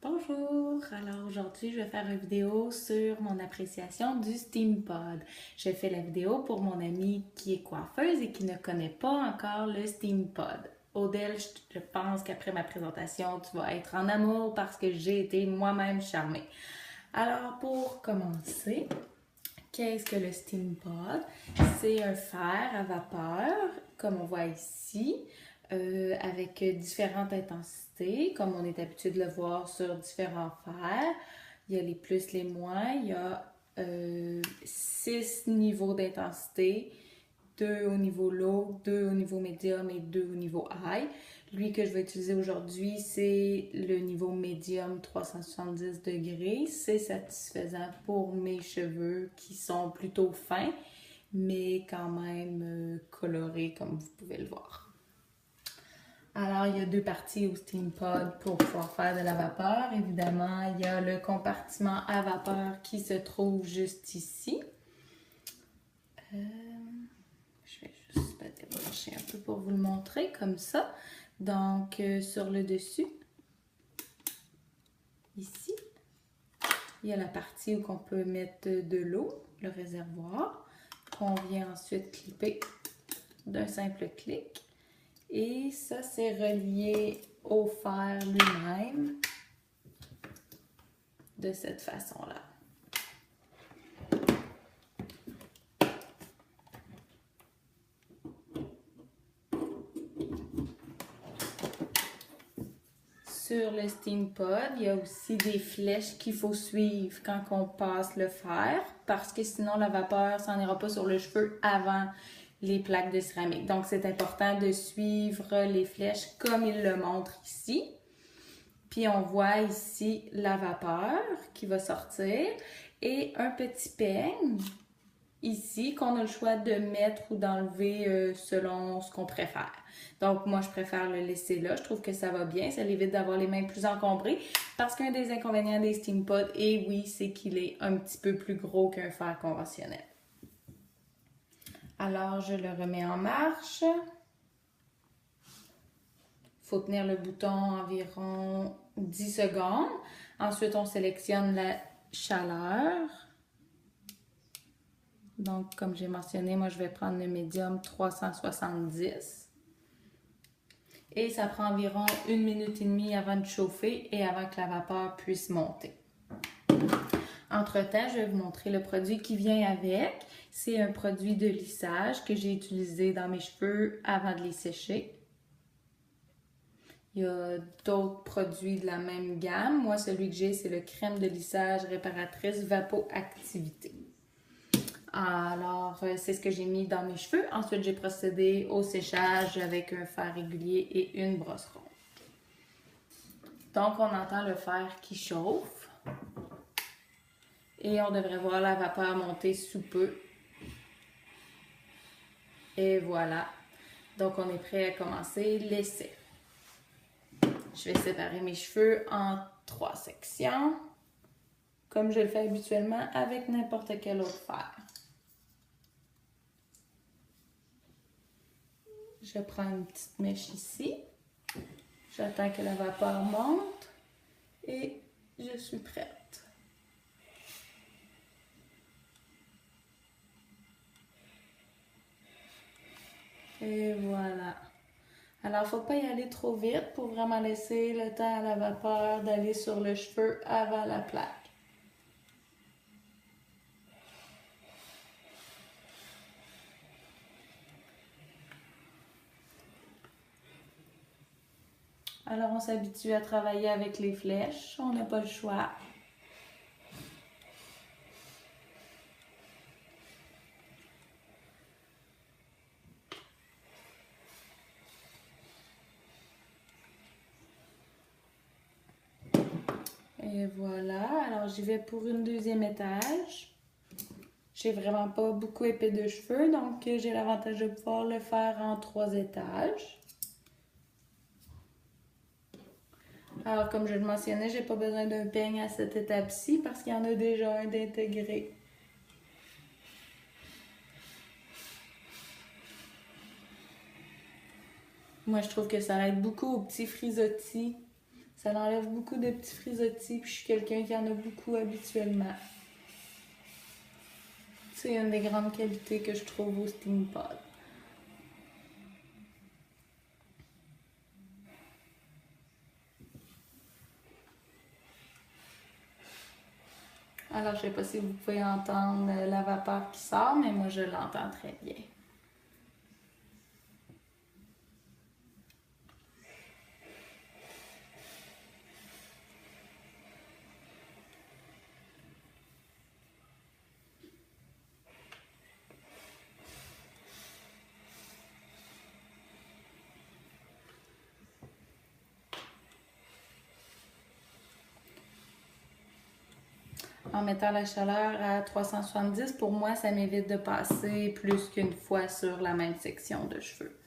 Bonjour! Alors aujourd'hui, je vais faire une vidéo sur mon appréciation du SteamPod. Je fais la vidéo pour mon amie qui est coiffeuse et qui ne connaît pas encore le SteamPod. Odelle, je pense qu'après ma présentation, tu vas être en amour parce que j'ai été moi-même charmée. Alors pour commencer, qu'est-ce que le SteamPod? C'est un fer à vapeur, comme on voit ici, avec différentes intensités, comme on est habitué de le voir sur différents fers. Il y a les plus, les moins. Il y a 6 niveaux d'intensité, 2 au niveau low, 2 au niveau médium et 2 au niveau high. Lui que je vais utiliser aujourd'hui, c'est le niveau médium 370 degrés. C'est satisfaisant pour mes cheveux qui sont plutôt fins, mais quand même colorés comme vous pouvez le voir. Alors, il y a deux parties au SteamPod pour pouvoir faire de la vapeur. Évidemment, il y a le compartiment à vapeur qui se trouve juste ici. Je vais juste la débrancher un peu pour vous le montrer, comme ça. Donc, sur le dessus, ici, il y a la partie où on peut mettre de l'eau, le réservoir, qu'on vient ensuite clipper d'un simple clic. Et ça, c'est relié au fer lui-même de cette façon-là. Sur le SteamPod, il y a aussi des flèches qu'il faut suivre quand on passe le fer parce que sinon la vapeur s'en ira pas sur le cheveu avant les plaques de céramique. Donc c'est important de suivre les flèches comme il le montre ici. Puis on voit ici la vapeur qui va sortir et un petit peigne ici qu'on a le choix de mettre ou d'enlever selon ce qu'on préfère. Donc moi je préfère le laisser là, je trouve que ça va bien, ça évite d'avoir les mains plus encombrées parce qu'un des inconvénients des SteamPod, et oui, c'est qu'il est un petit peu plus gros qu'un fer conventionnel. Alors je le remets en marche. Il faut tenir le bouton environ 10 secondes. Ensuite on sélectionne la chaleur. Donc, comme j'ai mentionné, moi, je vais prendre le médium 370. Et ça prend environ 1 minute et demie avant de chauffer et avant que la vapeur puisse monter. Entre-temps, je vais vous montrer le produit qui vient avec. C'est un produit de lissage que j'ai utilisé dans mes cheveux avant de les sécher. Il y a d'autres produits de la même gamme. Moi, celui que j'ai, c'est le crème de lissage réparatrice Vapoactivité. Alors, c'est ce que j'ai mis dans mes cheveux. Ensuite, j'ai procédé au séchage avec un fer régulier et une brosse ronde. Donc, on entend le fer qui chauffe. Et on devrait voir la vapeur monter sous peu. Et voilà. Donc, on est prêt à commencer l'essai. Je vais séparer mes cheveux en 3 sections, comme je le fais habituellement avec n'importe quel autre fer. Je prends une petite mèche ici, j'attends que la vapeur monte et je suis prête. Et voilà. Alors, il ne faut pas y aller trop vite pour vraiment laisser le temps à la vapeur d'aller sur le cheveu avant la plaque. Alors, on s'habitue à travailler avec les flèches. On n'a pas le choix. Et voilà. Alors, j'y vais pour une deuxième étage. J'ai vraiment pas beaucoup épais de cheveux, donc j'ai l'avantage de pouvoir le faire en 3 étages. Alors, comme je le mentionnais, j'ai pas besoin d'un peigne à cette étape-ci parce qu'il y en a déjà un d'intégré. Moi, je trouve que ça aide beaucoup aux petits frisottis. Ça enlève beaucoup de petits frisottis, puis je suis quelqu'un qui en a beaucoup habituellement. C'est une des grandes qualités que je trouve au Steam Pod. Alors, je sais pas si vous pouvez entendre la vapeur qui sort, mais moi, je l'entends très bien. En mettant la chaleur à 370, pour moi, ça m'évite de passer plus qu'une fois sur la même section de cheveux.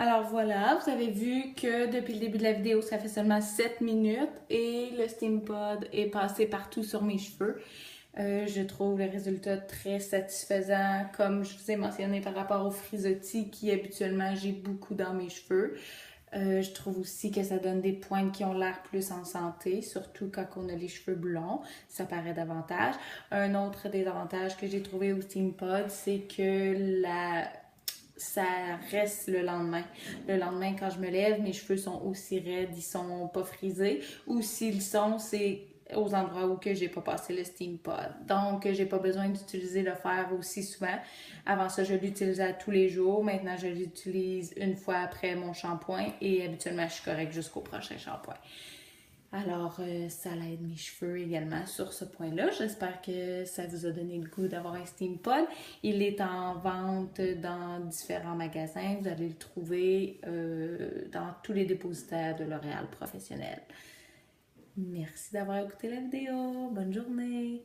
Alors voilà, vous avez vu que depuis le début de la vidéo, ça fait seulement 7 minutes et le Steam Pod est passé partout sur mes cheveux. Je trouve le résultat très satisfaisant, comme je vous ai mentionné par rapport aux frisottis qui habituellement j'ai beaucoup dans mes cheveux. Je trouve aussi que ça donne des pointes qui ont l'air plus en santé, surtout quand on a les cheveux blonds, ça paraît davantage. Un autre des avantages que j'ai trouvé au Steam Pod, c'est que ça reste le lendemain. Le lendemain, quand je me lève, mes cheveux sont aussi raides, ils sont pas frisés. Ou s'ils sont, c'est aux endroits où que j'ai pas passé le Steam Pod. Donc, j'ai pas besoin d'utiliser le fer aussi souvent. Avant ça, je l'utilisais tous les jours. Maintenant, je l'utilise une fois après mon shampoing et habituellement, je suis correcte jusqu'au prochain shampoing. Alors, ça aide mes cheveux également sur ce point-là. J'espère que ça vous a donné le goût d'avoir un Steam Pod. Il est en vente dans différents magasins. Vous allez le trouver dans tous les dépositaires de L'Oréal professionnel. Merci d'avoir écouté la vidéo. Bonne journée!